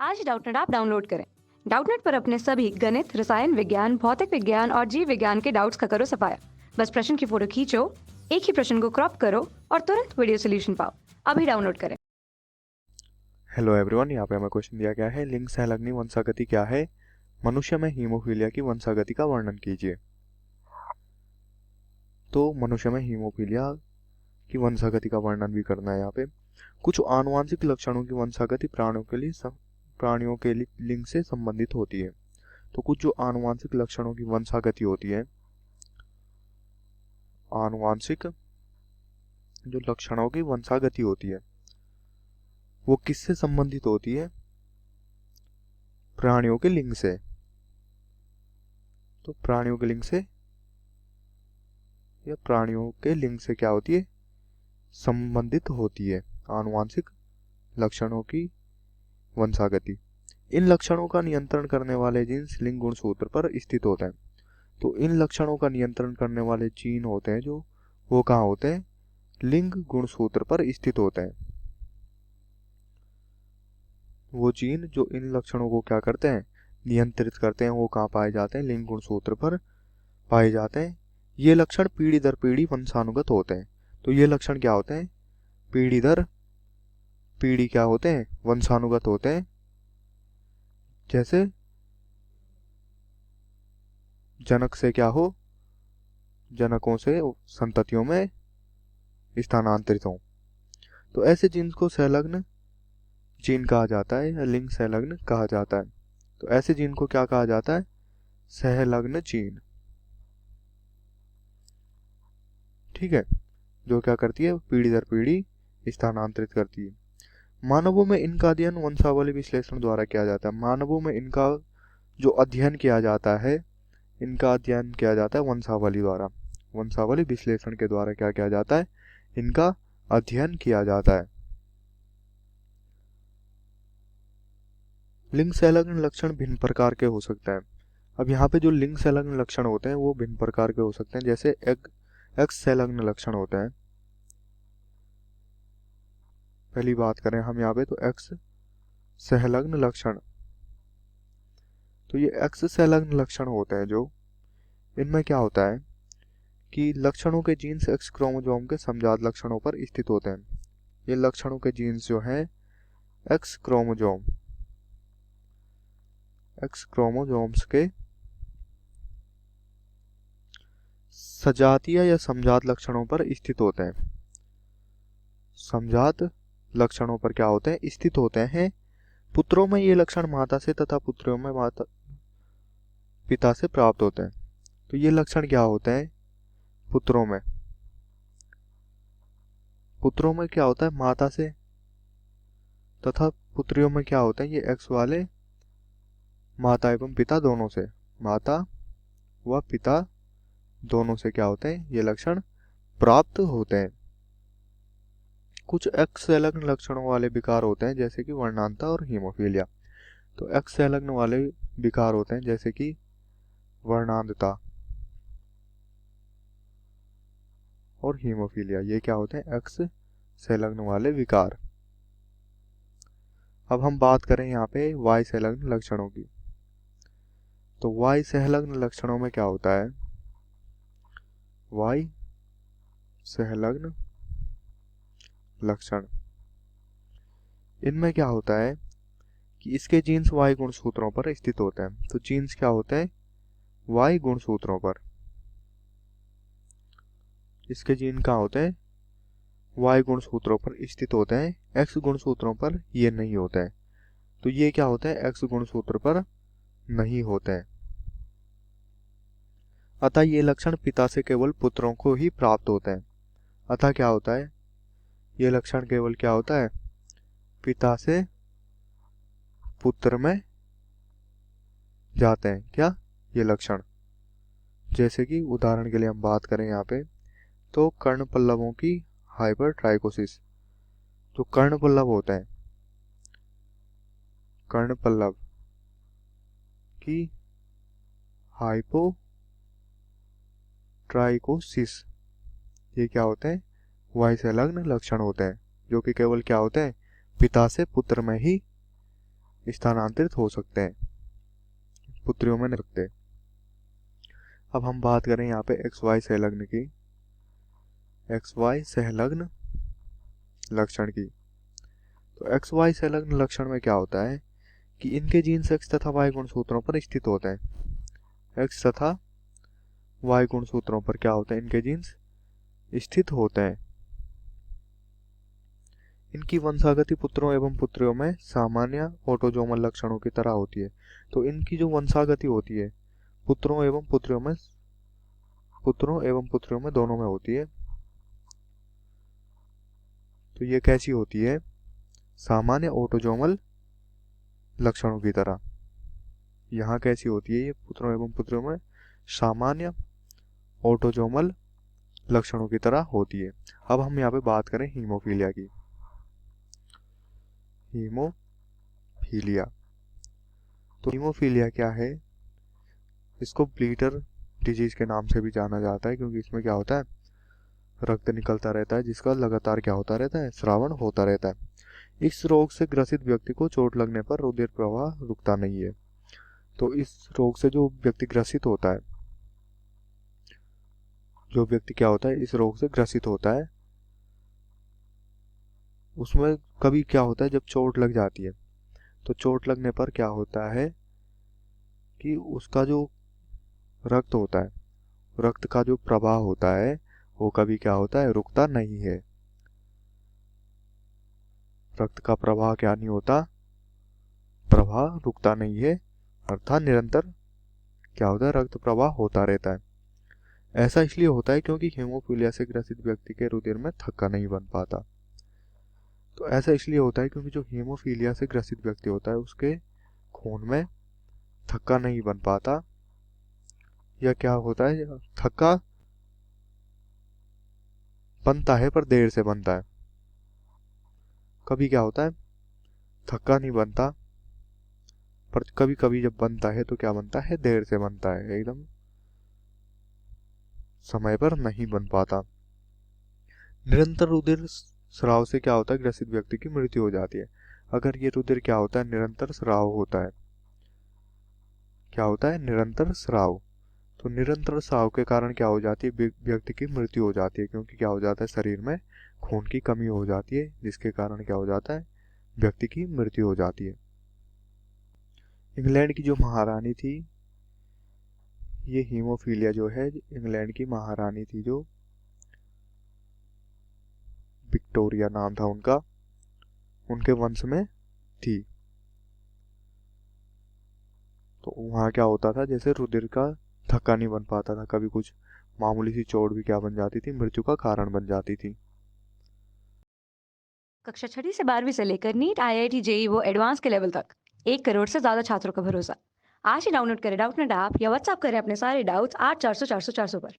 आज Doubtnut app download करें। Doubtnut पर अपने सभी गणित, रसायन विज्ञान, भौतिक विज्ञान और जीव विज्ञान के डाउट्स का करो सफाया। बस प्रश्न की फोटो खींचो, एक ही प्रश्न को क्रॉप करो और तुरंत वीडियो सोल्यूशन पाओ। अभी डाउनलोड करें। हेलो एवरीवन, यहाँ पे हमें क्वेश्चन दिया गया है लिंग सहलग्नी वंशागति क्या है। मनुष्य में हीमोफीलिया की वंशागति का वर्णन कीजिए। तो मनुष्य में हीमोफीलिया की वंशागति का वर्णन भी करना है। यहाँ पे कुछ आनुवांशिक लक्षणों की वंशागति प्राणियों के लिंग से संबंधित होती है। तो कुछ जो आनुवांशिक लक्षणों की वंशागति होती है, आनुवांशिक जो लक्षणों की वंशागति होती है वो किससे संबंधित होती है? प्राणियों के लिंग से। तो प्राणियों के लिंग से या प्राणियों के लिंग से क्या होती है? संबंधित होती है आनुवांशिक लक्षणों की वंशागति। इन लक्षणों का नियंत्रण करने वाले जीन्स लिंग गुणसूत्र पर स्थित होते हैं। तो इन लक्षणों का नियंत्रण करने वाले जीन होते हैं जो वो कहाँ होते हैं? लिंग गुणसूत्र पर स्थित होते हैं। वो जीन जो इन लक्षणों को क्या करते हैं? नियंत्रित करते हैं, वो कहाँ पाए जाते हैं? लिंग गुणसूत्र पर पाए जाते हैं। ये लक्षण पीढ़ी दर पीढ़ी वंशानुगत होते हैं। तो ये लक्षण क्या होते हैं? पीढ़ी दर पीढ़ी क्या होते हैं? वंशानुगत होते हैं। जैसे जनक से क्या हो, जनकों से संततियों में स्थानांतरित हो। तो ऐसे जीन्स को सहलग्न जीन कहा जाता है या लिंग सहलग्न कहा जाता है। तो ऐसे जीन को क्या कहा जाता है? सहलग्न जीन। ठीक है, जो क्या करती है? पीढ़ी दर पीढ़ी स्थानांतरित करती है। मानवों में इनका अध्ययन वंशावली विश्लेषण द्वारा किया जाता है। मानवों में इनका जो अध्ययन किया जाता है, इनका अध्ययन किया जाता है वंशावली द्वारा। वंशावली विश्लेषण के द्वारा क्या किया जाता है? इनका अध्ययन किया जाता है। लिंग संलग्न लक्षण भिन्न प्रकार के हो सकते हैं। अब यहाँ पे जो लिंग संलग्न लक्षण होते हैं वो भिन्न प्रकार के हो सकते हैं। जैसे एक्स संलग्न लक्षण होते हैं। पहली बात करें हम यहाँ पे, तो एक्स संलग्न लक्षण, तो ये एक्स संलग्न लक्षण होते हैं जो, इनमें क्या होता है कि लक्षणों के जीन्स एक्स क्रोमोसोम के समजात लक्षणों पर स्थित होते हैं। ये लक्षणों के जीन्स जो हैं एक्स क्रोमोसोम्स के सजातीय या समजात लक्षणों पर स्थित होते हैं। समजात लक्षणों पर क्या होते हैं? स्थित होते हैं। पुत्रों में ये लक्षण माता से तथा पुत्रियों में पिता से प्राप्त होते हैं। तो ये लक्षण क्या होते हैं? पुत्रों में क्या होता है? माता से, तथा पुत्रियों में क्या होते हैं? ये एक्स वाले माता एवं पिता दोनों से, माता व पिता दोनों से क्या होते हैं? ये लक्षण प्राप्त होते हैं। कुछ एक्स संलग्न लक्षणों वाले विकार होते हैं जैसे कि वर्णांता और हीमोफीलिया। तो एक्स संलग्न वाले विकार होते हैं जैसे कि वर्णांधता और हीमोफीलिया। ये क्या होते हैं? एक्स संलग्न वाले विकार। अब हम बात करें यहाँ पे वाई संलग्न लक्षणों की। तो वाई संलग्न लक्षणों में क्या होता है? वाई संलग्न लक्षण, इनमें क्या होता है कि इसके जीन्स वाई गुणसूत्रों पर स्थित होते हैं। तो जीन्स क्या होते हैं? वाई गुणसूत्रों पर। इसके जीन कहाँ होते हैं? वाई गुणसूत्रों पर स्थित होते हैं। एक्स गुणसूत्रों पर ये नहीं होते हैं। तो ये क्या होते हैं? एक्स गुणसूत्र पर नहीं होते हैं। अतः ये लक्षण पिता से केवल पुत्रों को ही प्राप्त होते हैं। अतः क्या होता है? ये लक्षण केवल क्या होता है? पिता से पुत्र में जाते हैं। क्या ये लक्षण? जैसे कि उदाहरण के लिए हम बात करें यहाँ पे, तो कर्ण पल्लवों की हाइपरट्राइकोसिस। जो कर्ण पल्लव होते हैं, कर्ण पल्लव की हाइपोट्राइकोसिस, ये क्या होते हैं? वाई संलग्न लक्षण होते हैं जो कि केवल क्या होते हैं? पिता से पुत्र में ही स्थानांतरित हो सकते हैं, पुत्रियों में नहीं सकते। अब हम बात करें यहाँ पे एक्स वाई संलग्न की, एक्स वाई संलग्न लक्षण की। तो एक्स वाई संलग्न लक्षण में क्या होता है कि इनके जीन्स एक्स तथा वाई गुणसूत्रों पर स्थित होते हैं। एक्स तथा वाई गुणसूत्रों पर क्या होते हैं, इनके जीन्स स्थित होते हैं। इनकी वंशागति पुत्रों एवं पुत्रियों में सामान्य ऑटोजोमल लक्षणों की तरह होती है। तो इनकी जो वंशागति होती है पुत्रों एवं पुत्रियों में दोनों में होती है। तो ये कैसी होती है, सामान्य ऑटोजोमल लक्षणों की तरह। यहाँ कैसी होती है, ये पुत्रों एवं पुत्रियों में सामान्य ऑटोजोमल लक्षणों की तरह होती है। अब हम यहाँ पे बात करें हीमोफीलिया की। हीमोफीलिया, तो हीमोफीलिया क्या है, इसको ब्लीटर डिजीज के नाम से भी जाना जाता है, क्योंकि इसमें क्या होता है, रक्त निकलता रहता है जिसका लगातार क्या होता रहता है, स्रावन होता रहता है। इस रोग से ग्रसित व्यक्ति को चोट लगने पर रुधिर प्रवाह रुकता नहीं है। तो इस रोग से जो व्यक्ति ग्रसित होता है, जो व्यक्ति क्या होता है, इस रोग से ग्रसित होता है, उसमें कभी क्या होता है, जब चोट लग जाती है तो चोट लगने पर क्या होता है कि उसका जो रक्त होता है, रक्त का जो प्रवाह होता है वो कभी क्या होता है, रुकता नहीं है। रक्त का प्रवाह क्या नहीं होता, प्रवाह रुकता नहीं है, अर्थात निरंतर क्या होता है, रक्त प्रवाह होता रहता है। ऐसा इसलिए होता है क्योंकि हीमोफीलिया से ग्रसित व्यक्ति के रुधिर में थक्का नहीं बन पाता। तो ऐसा इसलिए होता है क्योंकि जो हीमोफीलिया से ग्रसित व्यक्ति होता है उसके खून में थक्का नहीं बन पाता, या क्या होता है, थक्का बनता है पर देर से बनता है। कभी क्या होता है, थक्का नहीं बनता, पर कभी कभी जब बनता है तो क्या बनता है, देर से बनता है, एकदम समय पर नहीं बन पाता। निरंतर रुधिर स्राव से क्या होता है, ग्रसित व्यक्ति की मृत्यु हो जाती है। अगर ये रुधिर क्या होता है, निरंतर स्राव होता है, क्या होता है, निरंतर स्राव। तो निरंतर स्राव के कारण क्या हो जाती है, व्यक्ति की मृत्यु हो जाती है, क्योंकि क्या हो जाता है, शरीर में खून की कमी हो जाती है, जिसके कारण क्या हो जाता है, व्यक्ति की मृत्यु हो जाती है। इंग्लैंड की जो महारानी थी, ये हीमोफीलिया जो है, इंग्लैंड की महारानी थी जो विक्टोरिया नाम था उनका, उनके वंश में थी। तो वहाँ क्या होता था, जैसे रुधिर का थक्का नहीं बन पाता था, कभी कुछ मामूली सी चोट भी क्या बन जाती थी, मृत्यु का कारण बन जाती थी। कक्षा 6वीं से 12वीं से लेकर नीट, आईआईटी, जेई वो एडवांस के लेवल तक 1 करोड़ से ज्यादा छात्रों का भरोसा। आज ही डाउनलोड करें डाउटनेट ऐप या व्हाट्सएप करें अपने सारे डाउट्स 8400 400 400 पर।